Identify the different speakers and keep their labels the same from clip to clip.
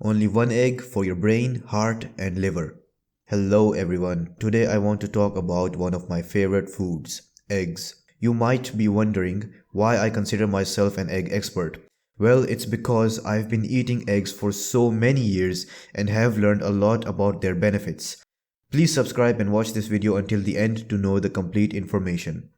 Speaker 1: Only one egg for your brain, heart, and liver. Hello everyone. Today I want to talk about one of my favorite foods, eggs. You might be wondering why I consider myself an egg expert. Well, it's because I've been eating eggs for so many years and have learned a lot about their benefits. Please subscribe and watch this video until the end to know the complete information.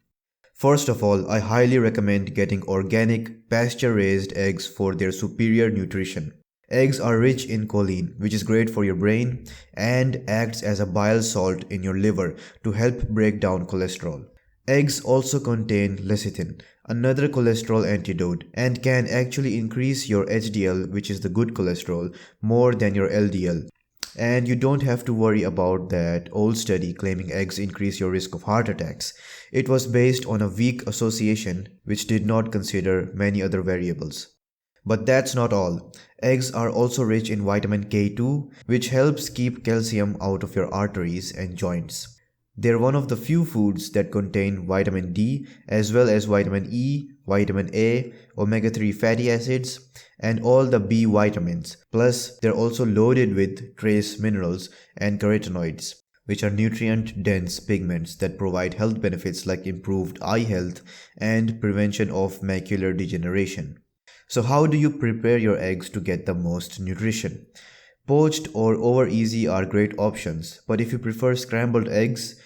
Speaker 1: First of all, I highly recommend getting organic, pasture-raised eggs for their superior nutrition. Eggs are rich in choline, which is great for your brain and acts as a bile salt in your liver to help break down cholesterol. Eggs also contain lecithin, another cholesterol antidote, and can actually increase your HDL, which is the good cholesterol, more than your LDL. And you don't have to worry about that old study claiming eggs increase your risk of heart attacks. It was based on a weak association which did not consider many other variables. But that's not all. Eggs are also rich in vitamin K2, which helps keep calcium out of your arteries and joints. They're one of the few foods that contain vitamin D as well as vitamin E, vitamin A, omega-3 fatty acids, and all the B vitamins. Plus, they're also loaded with trace minerals and carotenoids, which are nutrient-dense pigments that provide health benefits like improved eye health and prevention of macular degeneration. So how do you prepare your eggs to get the most nutrition? Poached or over easy are great options, but if you prefer scrambled eggs,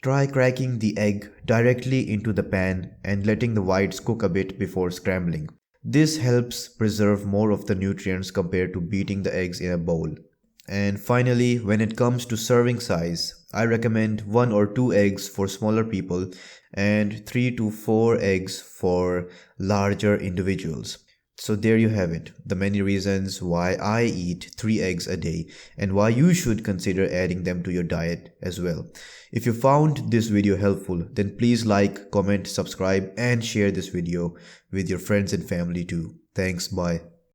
Speaker 1: try cracking the egg directly into the pan and letting the whites cook a bit before scrambling. This helps preserve more of the nutrients compared to beating the eggs in a bowl. And finally, when it comes to serving size, I recommend 1 or 2 eggs for smaller people and 3 to 4 eggs for larger individuals. So there you have it, the many reasons why I eat 3 eggs a day and why you should consider adding them to your diet as well. If you found this video helpful, then please like, comment, subscribe and share this video with your friends and family too. Thanks, bye.